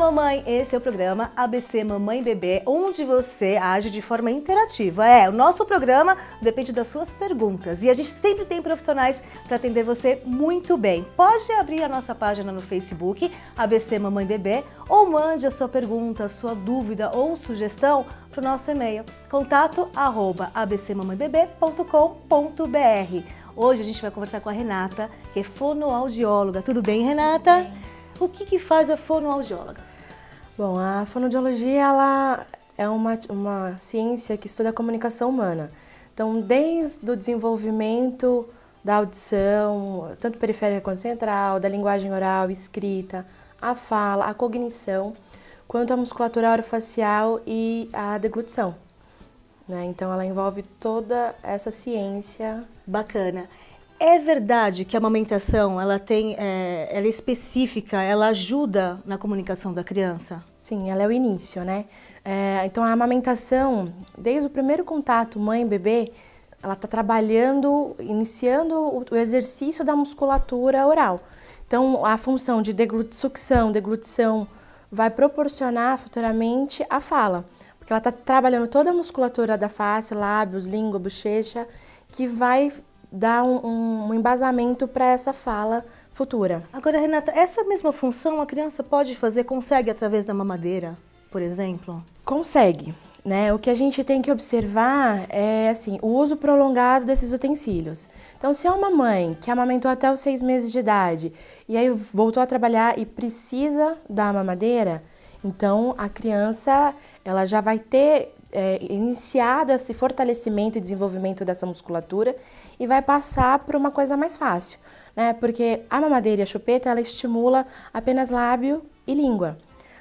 mamãe! Esse é o programa ABC Mamãe e Bebê, onde você age de forma interativa. O nosso programa depende das suas perguntas e a gente sempre tem profissionais para atender você muito bem. Pode abrir a nossa página no Facebook, ABC Mamãe e Bebê, ou mande a sua pergunta, a sua dúvida ou sugestão para o nosso e-mail, contato@abcmamãebebê.com.br. Hoje a gente vai conversar com a Renata, que é fonoaudióloga. Tudo bem, Renata? Tudo bem. O que faz a fonoaudióloga? Bom, a fonoaudiologia ela é uma ciência que estuda a comunicação humana. Então, desde o desenvolvimento da audição, tanto periférica quanto central, da linguagem oral, escrita, a fala, a cognição, quanto a musculatura orofacial e a deglutição, né? Então, ela envolve toda essa ciência. Bacana. É verdade que a amamentação ela é específica, ela ajuda na comunicação da criança? Sim, ela é o início, né? Então a amamentação, desde o primeiro contato mãe-bebê, ela está trabalhando, iniciando o exercício da musculatura oral. Então a função de sucção, deglutição, vai proporcionar futuramente a fala, porque ela está trabalhando toda a musculatura da face, lábios, língua, bochecha, que vai dar um embasamento para essa fala futura. Agora, Renata, essa mesma função a criança pode fazer, consegue através da mamadeira, por exemplo? Consegue, né? O que a gente tem que observar é assim, o uso prolongado desses utensílios. Então, se é uma mãe que amamentou até os 6 meses de idade e aí voltou a trabalhar e precisa da mamadeira, então a criança ela já vai ter iniciado esse fortalecimento e desenvolvimento dessa musculatura e vai passar por uma coisa mais fácil, né? Porque a mamadeira e a chupeta, ela estimula apenas lábio e língua,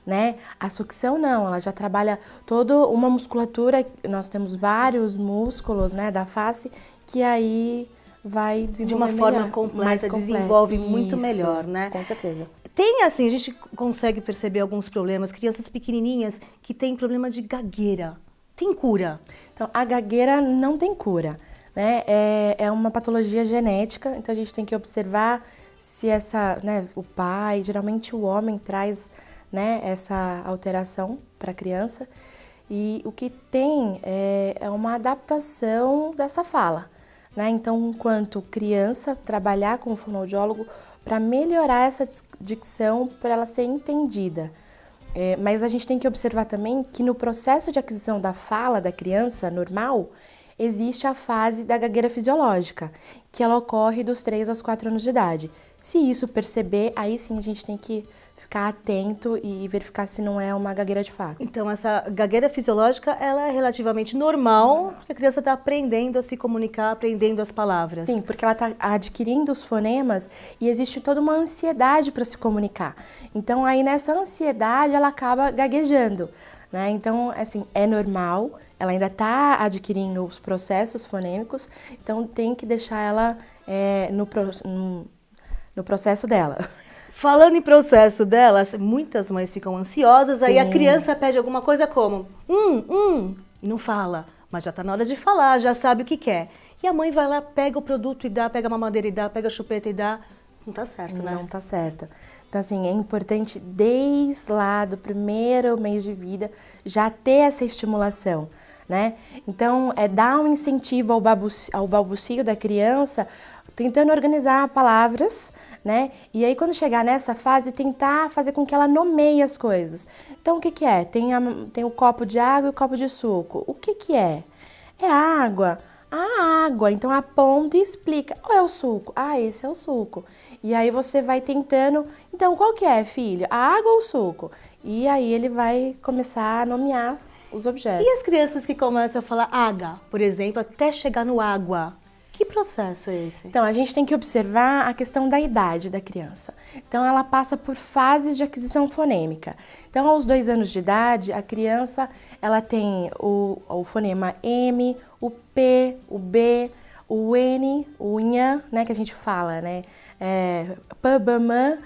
né? A sucção não, ela já trabalha toda uma musculatura, nós temos vários músculos, né, da face, que aí vai desenvolver de uma forma completa, desenvolve muito melhor, né? Com certeza. Tem assim, a gente consegue perceber alguns problemas, crianças pequenininhas que têm problema de gagueira. Tem cura? Então, a gagueira não tem cura, né? É uma patologia genética, então a gente tem que observar se o pai, geralmente o homem traz, né, essa alteração para a criança. E o que tem é uma adaptação dessa fala, né? Então, enquanto criança, trabalhar com o fonoaudiólogo para melhorar essa dicção, para ela ser entendida. Mas a gente tem que observar também que no processo de aquisição da fala da criança normal, existe a fase da gagueira fisiológica, que ela ocorre dos 3 aos 4 anos de idade. Se isso perceber, aí sim a gente tem que ficar atento e verificar se não é uma gagueira de fato. Então, essa gagueira fisiológica, ela é relativamente normal, porque a criança está aprendendo a se comunicar, aprendendo as palavras. Sim, porque ela está adquirindo os fonemas e existe toda uma ansiedade para se comunicar. Então, aí nessa ansiedade, ela acaba gaguejando, né? Então, assim, é normal, ela ainda está adquirindo os processos fonêmicos, então tem que deixar ela no processo dela. Falando em processo delas, muitas mães ficam ansiosas, aí Sim. a criança pede alguma coisa como e não fala, mas já está na hora de falar, já sabe o que quer. E a mãe vai lá, pega o produto e dá, pega a mamadeira e dá, pega a chupeta e dá. Não tá certo, né? Não tá certo. Então, assim, é importante desde lá do primeiro mês de vida já ter essa estimulação, né? Então, dar um incentivo ao balbucio da criança, tentando organizar palavras, né? E aí, quando chegar nessa fase, tentar fazer com que ela nomeie as coisas. Então, o que que é? Tem o copo de água e o copo de suco. O que que é? É água. A água. Então, aponta e explica. Ou é o suco? Ah, esse é o suco. E aí, você vai tentando... Então, qual que é, filho? A água ou o suco? E aí, ele vai começar a nomear os objetos. E as crianças que começam a falar água, por exemplo, até chegar no água? Que processo é esse? Então, a gente tem que observar a questão da idade da criança. Então, ela passa por fases de aquisição fonêmica. Então, aos 2 anos de idade, a criança ela tem o fonema M, o P, o B, o N, o Nhan, né, que a gente fala, né? P, B, M,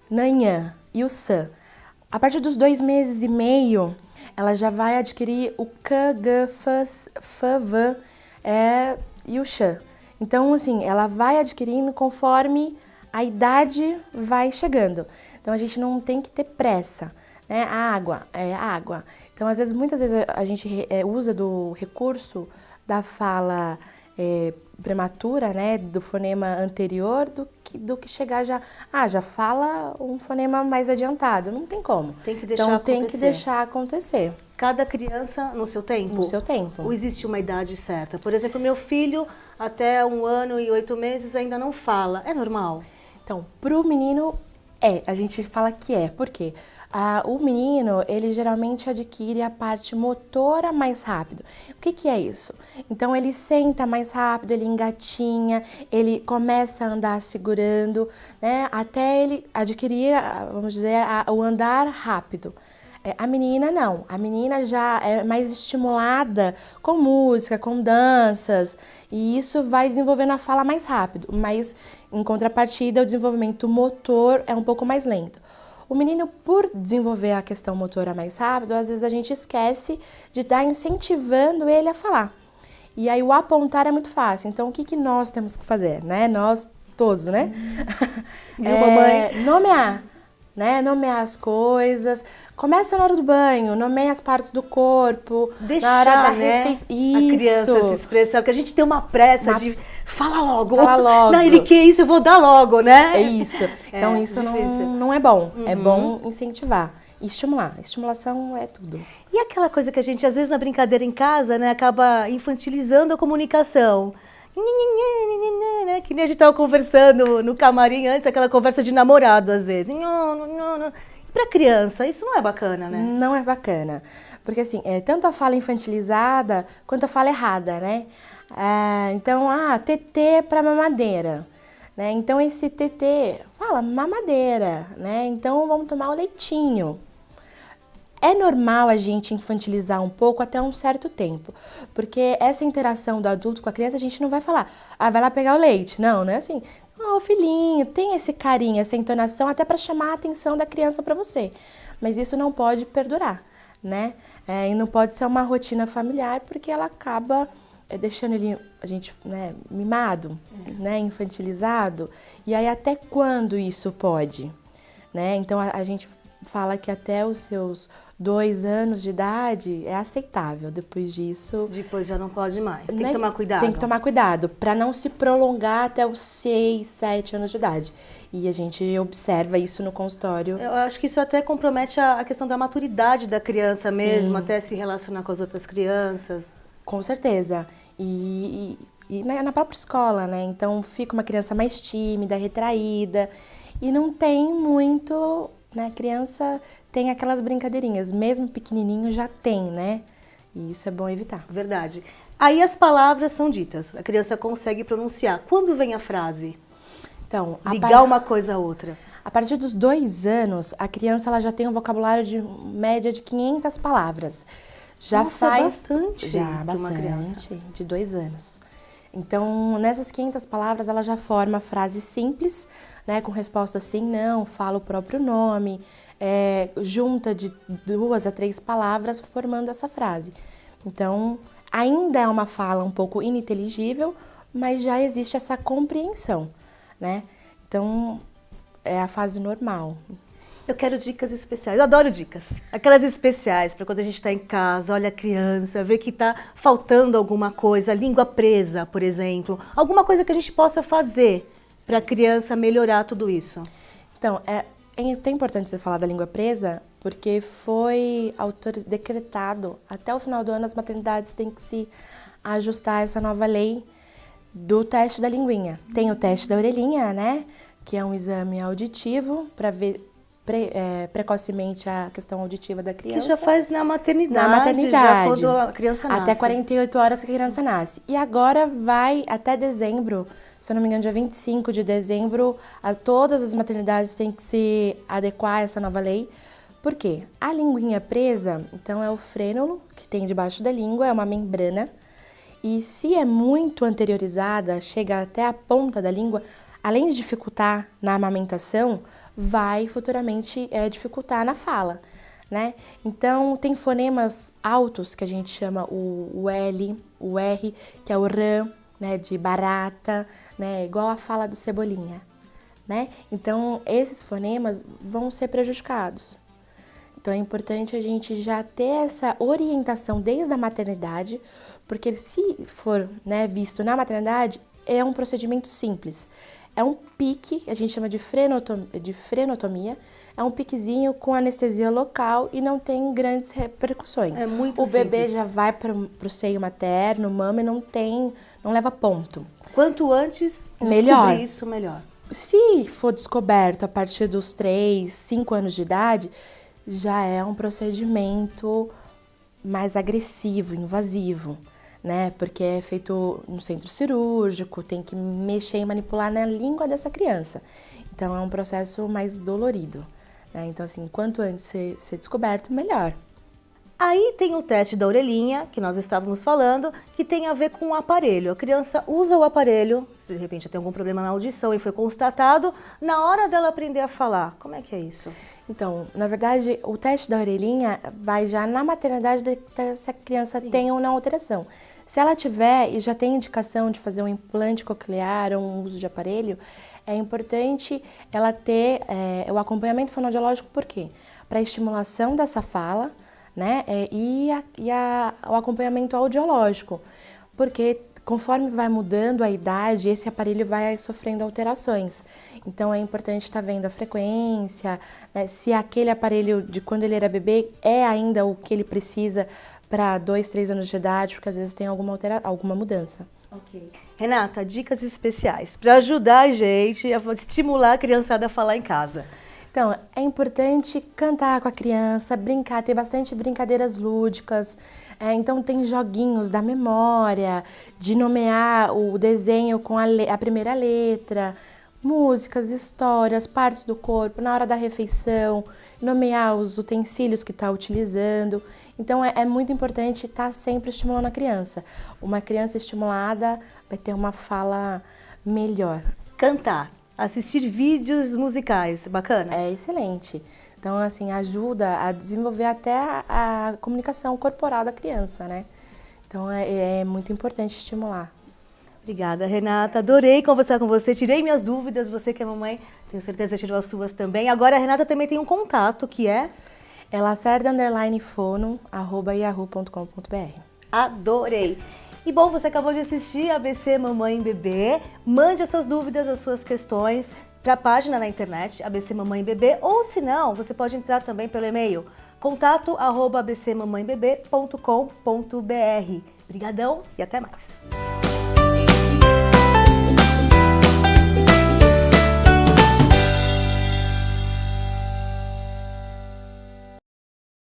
Nanhã e o S. A partir dos 2 meses e meio, ela já vai adquirir o K, G, F, V e o X. Então, assim, ela vai adquirindo conforme a idade vai chegando. Então, a gente não tem que ter pressa. né? Água, é água. Então, às vezes, muitas vezes a gente usa do recurso da fala prematura, né, do fonema anterior, do que chegar já fala um fonema mais adiantado. Não tem como. Tem que deixar então, acontecer. tem que deixar acontecer. Cada criança no seu tempo? No seu tempo. Ou existe uma idade certa? Por exemplo, meu filho, até 1 ano e 8 meses, ainda não fala. É normal? Então, pro menino, a gente fala que Por quê? O menino, ele geralmente adquire a parte motora mais rápido. O que é isso? Então, ele senta mais rápido, ele engatinha, ele começa a andar segurando, né? Até ele adquirir, vamos dizer, o andar rápido. A menina não, a menina já é mais estimulada com música, com danças, e isso vai desenvolvendo a fala mais rápido, mas em contrapartida o desenvolvimento motor é um pouco mais lento. O menino, por desenvolver a questão motora mais rápido, às vezes a gente esquece de estar incentivando ele a falar. E aí o apontar é muito fácil, então o que nós temos que fazer, né? Nós todos, né? Viu, mamãe? Nomear. Né? Nomear as coisas. Começa na hora do banho, nomeia as partes do corpo. Deixar, na hora da né, refeição. a criança se expressar, porque a gente tem uma pressa de fala logo. Fala logo. Não, ele quer isso, eu vou dar logo, né? É isso. Então isso não é bom. É bom incentivar e estimular. Estimulação é tudo. E aquela coisa que a gente, às vezes, na brincadeira em casa, né, acaba infantilizando a comunicação. Que nem a gente estava conversando no camarim antes, aquela conversa de namorado, às vezes. E para criança, isso não é bacana, né? Não é bacana. Porque, assim, tanto a fala infantilizada quanto a fala errada, né? Então, TT para mamadeira. Né? Então, esse TT fala mamadeira, né? Então, vamos tomar o leitinho. É normal a gente infantilizar um pouco até um certo tempo, porque essa interação do adulto com a criança, a gente não vai falar, vai lá pegar o leite. Não é assim. Filhinho, tem esse carinho, essa entonação até para chamar a atenção da criança para você. Mas isso não pode perdurar, né? E não pode ser uma rotina familiar, porque ela acaba deixando a gente, né, mimado, né, infantilizado. E aí até quando isso pode? Né? Então a gente fala que até os seus 2 anos de idade é aceitável. Depois disso... Depois já não pode mais. Tem né? que tomar cuidado. Tem que tomar cuidado para não se prolongar até os 6, 7 anos de idade. E a gente observa isso no consultório. Eu acho que isso até compromete a questão da maturidade da criança Sim. mesmo, até se relacionar com as outras crianças. Com certeza. E na própria escola, né? Então fica uma criança mais tímida, retraída e não tem muito... Né? A criança tem aquelas brincadeirinhas, mesmo pequenininho já tem, né? E isso é bom evitar. Verdade. Aí as palavras são ditas, a criança consegue pronunciar. Quando vem a frase? Então, ligar uma coisa a outra. A partir dos 2 anos, a criança ela já tem um vocabulário de média de 500 palavras. Já Nossa, faz bastante. Já para uma criança. bastante, de 2 anos. Então, nessas 500 palavras, ela já forma frases simples, né, com resposta sim, não, fala o próprio nome, junta de 2 a 3 palavras formando essa frase. Então, ainda é uma fala um pouco ininteligível, mas já existe essa compreensão, né? Então, é a fase normal. Eu quero dicas especiais, eu adoro dicas. Aquelas especiais para quando a gente está em casa, olha a criança, vê que está faltando alguma coisa, língua presa, por exemplo. Alguma coisa que a gente possa fazer para a criança melhorar tudo isso. Então, é até importante você falar da língua presa, porque foi decretado, até o final do ano as maternidades têm que se ajustar a essa nova lei do teste da linguinha. Tem o teste da orelhinha, né, que é um exame auditivo para ver precocemente a questão auditiva da criança. Que já faz na maternidade. Na maternidade. Já quando a criança nasce. Até 48 horas que a criança nasce. E agora vai até dezembro, se eu não me engano, dia 25 de dezembro, todas as maternidades têm que se adequar a essa nova lei. Por quê? A linguinha presa, então é o frênulo que tem debaixo da língua, é uma membrana. E se é muito anteriorizada, chega até a ponta da língua, além de dificultar na amamentação, vai futuramente dificultar na fala, né? Então, tem fonemas altos que a gente chama o L, o R, que é o R, né, de barata, né, igual a fala do Cebolinha, né? Então, esses fonemas vão ser prejudicados. Então é importante a gente já ter essa orientação desde a maternidade, porque se for, né, visto na maternidade, é um procedimento simples. É um pique, a gente chama de frenotomia, é um piquezinho com anestesia local e não tem grandes repercussões. É muito O bebê simples. já vai para o seio materno, mama, e não leva ponto. Quanto antes Melhor. descobrir isso, melhor. Se for descoberto a partir dos 3, 5 anos de idade, já é um procedimento mais agressivo, invasivo, né? Porque é feito no centro cirúrgico, tem que mexer e manipular na língua dessa criança. Então é um processo mais dolorido, né? Então assim, quanto antes ser descoberto, melhor. Aí tem o teste da orelhinha, que nós estávamos falando, que tem a ver com o aparelho. A criança usa o aparelho, se de repente tem algum problema na audição e foi constatado, na hora dela aprender a falar. Como é que é isso? Então, na verdade, o teste da orelhinha vai já na maternidade se a criança tem ou não alteração. Se ela tiver e já tem indicação de fazer um implante coclear ou um uso de aparelho, é importante ela ter o acompanhamento fonoaudiológico, por quê? Para a estimulação dessa fala, né? O acompanhamento audiológico, porque conforme vai mudando a idade, esse aparelho vai sofrendo alterações. Então é importante estar vendo a frequência, né? Se aquele aparelho de quando ele era bebê é ainda o que ele precisa para 2, 3 anos de idade, porque às vezes tem alguma mudança. Ok. Renata, dicas especiais para ajudar a gente a estimular a criançada a falar em casa. Então, é importante cantar com a criança, brincar, ter bastante brincadeiras lúdicas. Então, tem joguinhos da memória, de nomear o desenho com a primeira letra, músicas, histórias, partes do corpo, na hora da refeição, nomear os utensílios que está utilizando. Então, é muito importante estar sempre estimulando a criança. Uma criança estimulada vai ter uma fala melhor. Cantar. Assistir vídeos musicais, bacana? É excelente. Então, assim, ajuda a desenvolver até a comunicação corporal da criança, né? Então, é muito importante estimular. Obrigada, Renata. Adorei conversar com você. Tirei minhas dúvidas. Você que é mamãe, tenho certeza que tirou as suas também. Agora, a Renata também tem um contato, que é... É lacerda_fono@yahoo.com.br. Adorei! E bom, você acabou de assistir ABC Mamãe e Bebê. Mande as suas dúvidas, as suas questões para a página na internet, ABC Mamãe e Bebê, ou se não, você pode entrar também pelo e-mail contato@abcmamãebebê.com.br. Obrigadão e até mais!